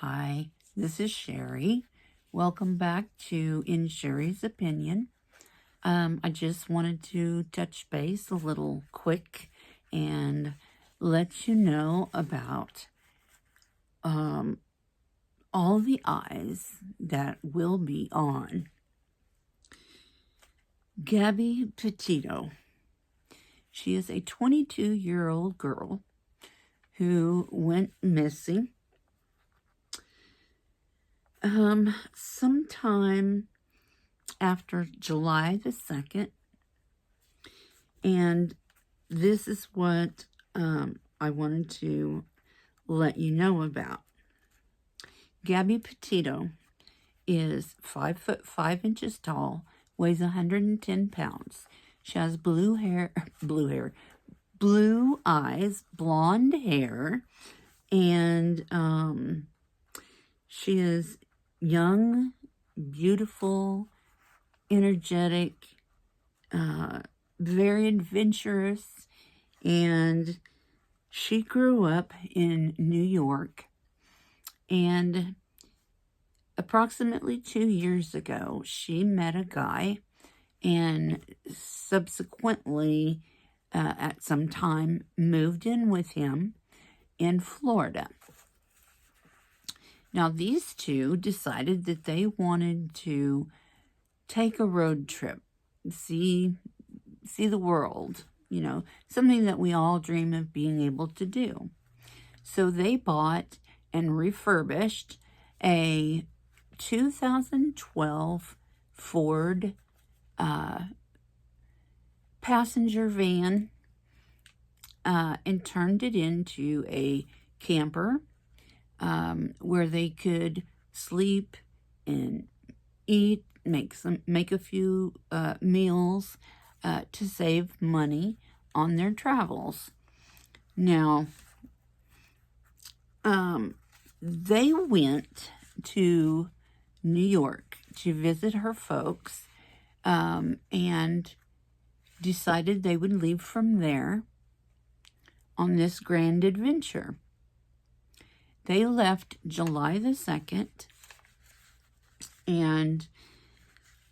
Hi, this is Sherry. Welcome back to Insherrysopinion. I just wanted to touch base a little quick and let you know about all the eyes that will be on Gabby Patito. She is a 22-year-old girl who went missing sometime after July the 2nd, and this is what I wanted to let you know about. Gabby Patito is 5'5" tall, weighs 110 pounds. She has blue eyes, blonde hair, and she is young, beautiful, energetic, very adventurous, and she grew up in New York. And approximately 2 years ago, she met a guy, and subsequently, at some time, moved in with him in Florida. Now, these two decided that they wanted to take a road trip, see the world, something that we all dream of being able to do. So they bought and refurbished a 2012 Ford passenger van and turned it into a camper where they could sleep and eat, make a few meals to save money on their travels. Now, they went to New York to visit her folks, and decided they would leave from there on this grand adventure. They left July the 2nd, and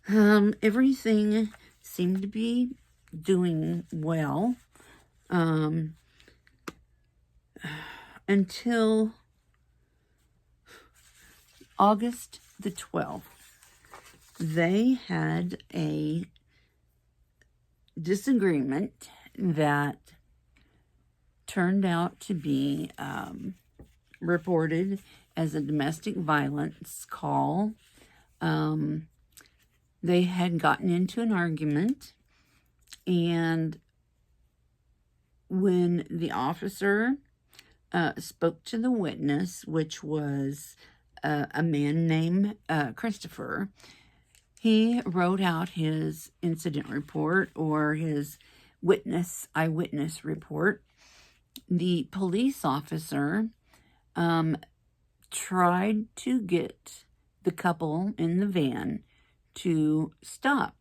everything seemed to be doing well until August the 12th. They had a disagreement that turned out to be reported as a domestic violence call. They had gotten into an argument, and when the officer spoke to the witness, which was a man named Christopher, he wrote out his incident report, or his eyewitness report. The police officer tried to get the couple in the van to stop.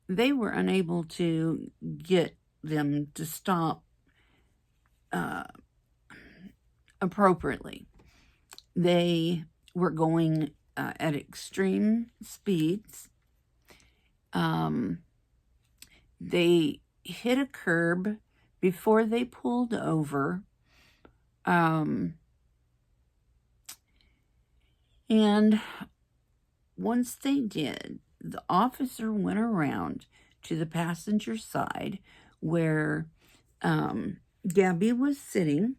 They were unable to get them to stop appropriately. They were going at extreme speeds. They hit a curb before they pulled over. And once they did, the officer went around to the passenger side where Gabby was sitting,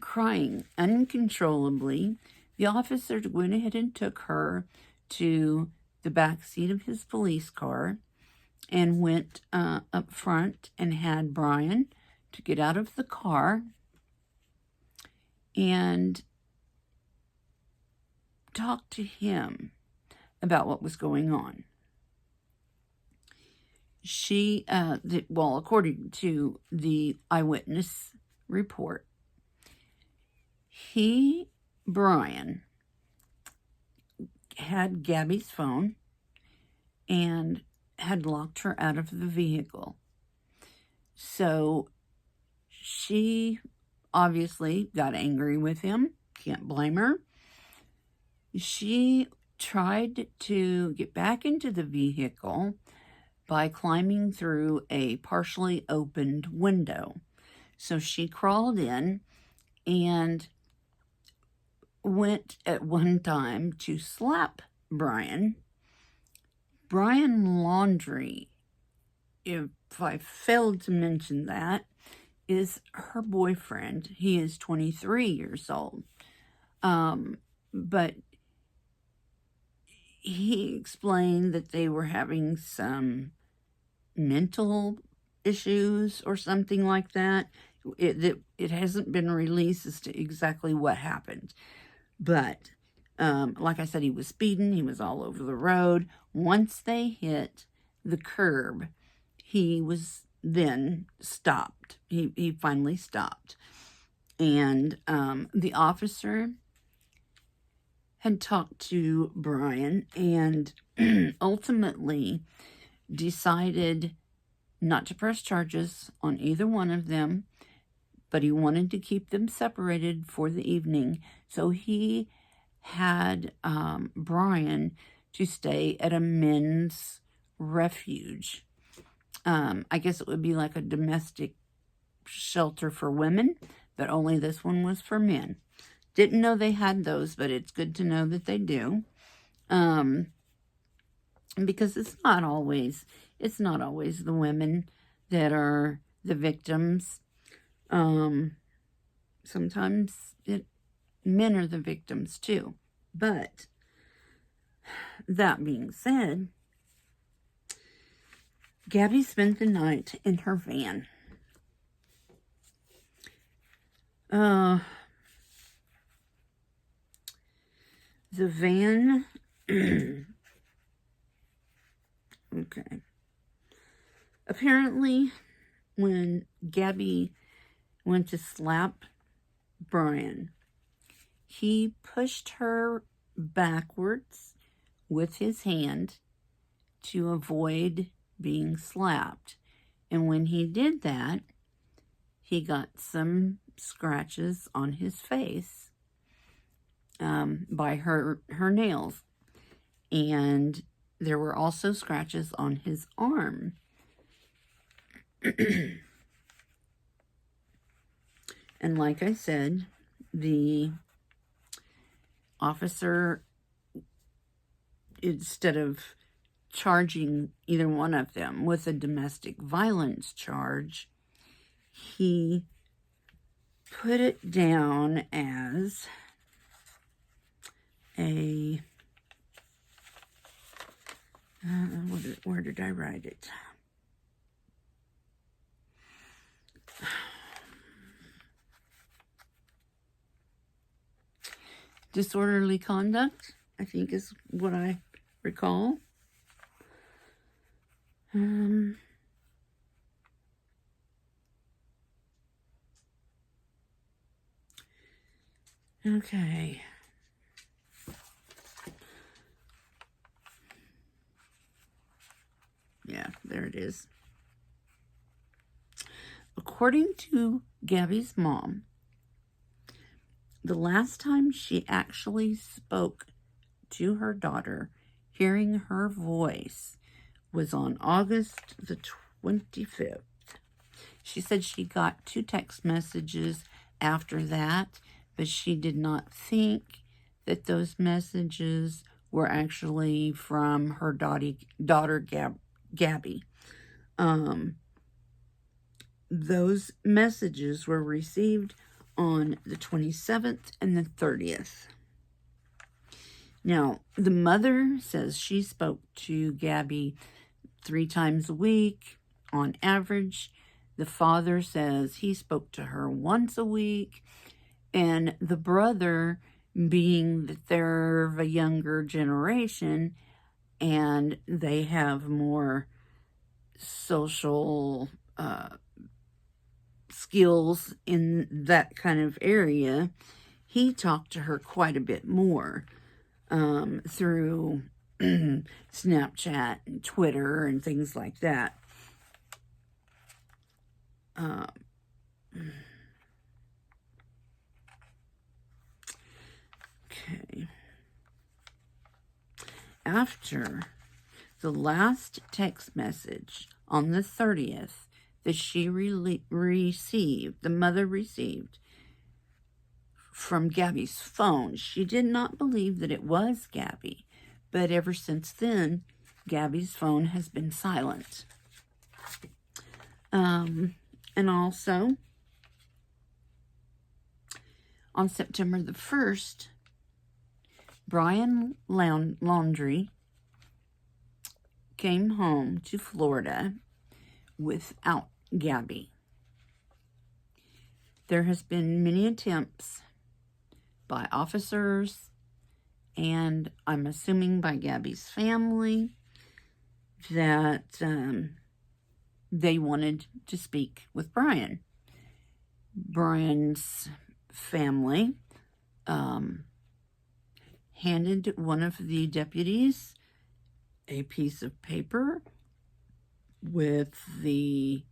crying uncontrollably. The officer went ahead and took her to the back seat of his police car and went up front and had Brian to get out of the car and talk to him about what was going on. She, according to the eyewitness report, Brian, had Gabby's phone and had locked her out of the vehicle. So she obviously got angry with him. Can't blame her. She tried to get back into the vehicle by climbing through a partially opened window. So she crawled in and went at one time to slap Brian. Brian Laundrie, if I failed to mention that, is her boyfriend. He is 23 years old. But he explained that they were having some mental issues or something like that. It hasn't been released as to exactly what happened. But, like I said, he was speeding. He was all over the road. Once they hit the curb, he was then stopped. He finally stopped. And the officer had talked to Brian and ultimately decided not to press charges on either one of them, but he wanted to keep them separated for the evening. So he had Brian to stay at a men's refuge. I guess it would be like a domestic shelter for women, but only this one was for men. Didn't know they had those, but it's good to know that they do. Because it's not always the women that are the victims. Sometimes men are the victims too. But that being said, Gabby spent the night in her van. The van, okay. Apparently, when Gabby went to slap Brian, he pushed her backwards with his hand to avoid being slapped. And when he did that, he got some scratches on his face by her nails. And there were also scratches on his arm. And like I said, the officer, instead of charging either one of them with a domestic violence charge, he put it down as a, where did I write it? Disorderly conduct, I think is what I recall. Okay. Yeah, there it is. According to Gabby's mom, the last time she actually spoke to her daughter, hearing her voice, was on August the 25th. She said she got 2 text messages after that, but she did not think that those messages were actually from her daughter Gabby. Those messages were received on the 27th and the 30th. Now, the mother says she spoke to Gabby 3 times a week on average. The father says he spoke to her once a week. And the brother, being that they're of a younger generation and they have more social skills in that kind of area, he talked to her quite a bit more through Snapchat and Twitter and things like that. after the last text message on the 30th that she received, the mother received from Gabby's phone, she did not believe that it was Gabby. But ever since then, Gabby's phone has been silent. And also, on September the 1st, Brian Laundrie came home to Florida without Gabby. There has been many attempts by officers, and I'm assuming by Gabby's family, that they wanted to speak with Brian. Brian's family handed one of the deputies a piece of paper with the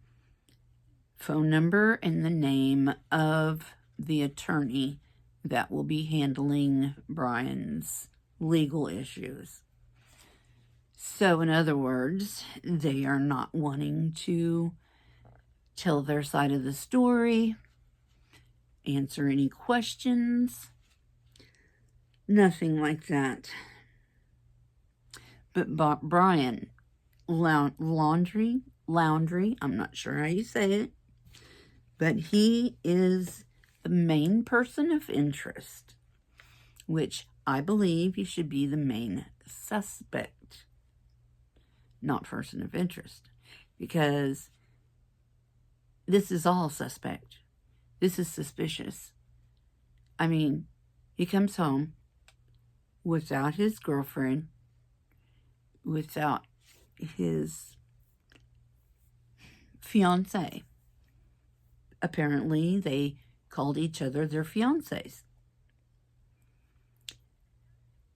phone number and the name of the attorney that will be handling Brian's legal issues. So, in other words, they are not wanting to tell their side of the story, answer any questions, nothing like that. But Brian Laundrie, I'm not sure how you say it, but he is the main person of interest, which I believe he should be the main suspect, not person of interest, because this is all suspect. This is suspicious. I mean, he comes home without his girlfriend, without his fiancée. Apparently, they called each other their fiancés.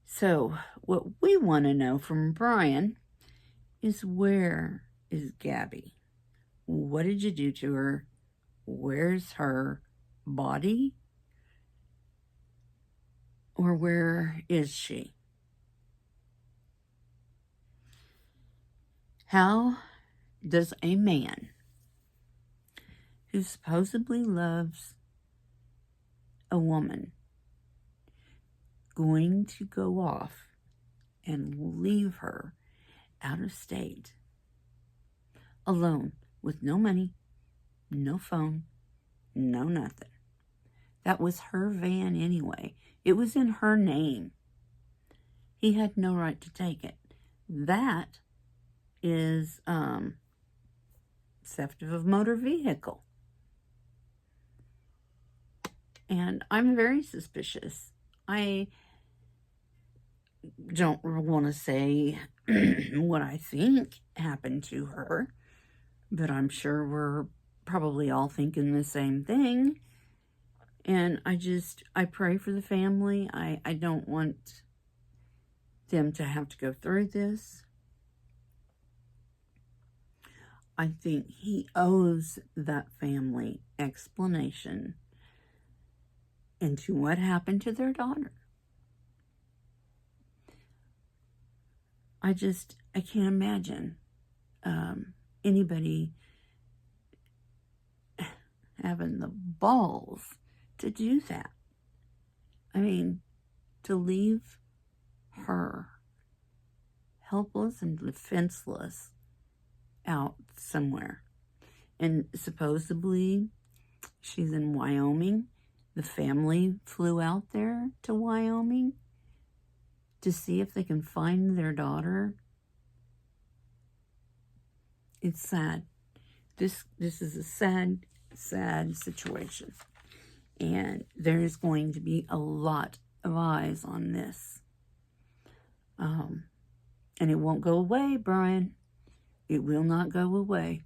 So, what we want to know from Brian is, where is Gabby? What did you do to her? Where's her body? Or where is she? How does a man who supposedly loves a woman going to go off and leave her out of state, alone, with no money, no phone, no nothing? That was her van anyway. It was in her name. He had no right to take it. That is theft of a motor vehicle. And I'm very suspicious. I don't want to say what I think happened to her, but I'm sure we're probably all thinking the same thing. And I pray for the family. I don't want them to have to go through this. I think he owes that family explanation into what happened to their daughter. I can't imagine anybody having the balls to do that. I mean, to leave her helpless and defenseless out somewhere. And supposedly she's in Wyoming. The family flew out there to Wyoming to see if they can find their daughter. It's sad. This is a sad, sad situation. And there is going to be a lot of eyes on this. And it won't go away, Brian. It will not go away.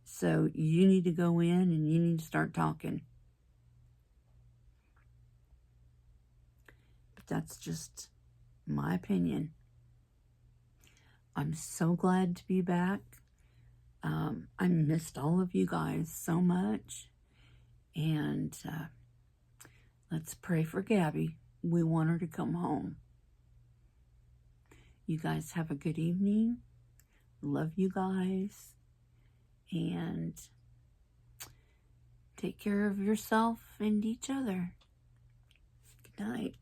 So you need to go in and you need to start talking. But that's just my opinion. I'm so glad to be back. I missed all of you guys so much. And let's pray for Gabby. We want her to come home. You guys have a good evening. Love you guys. And take care of yourself and each other. Good night.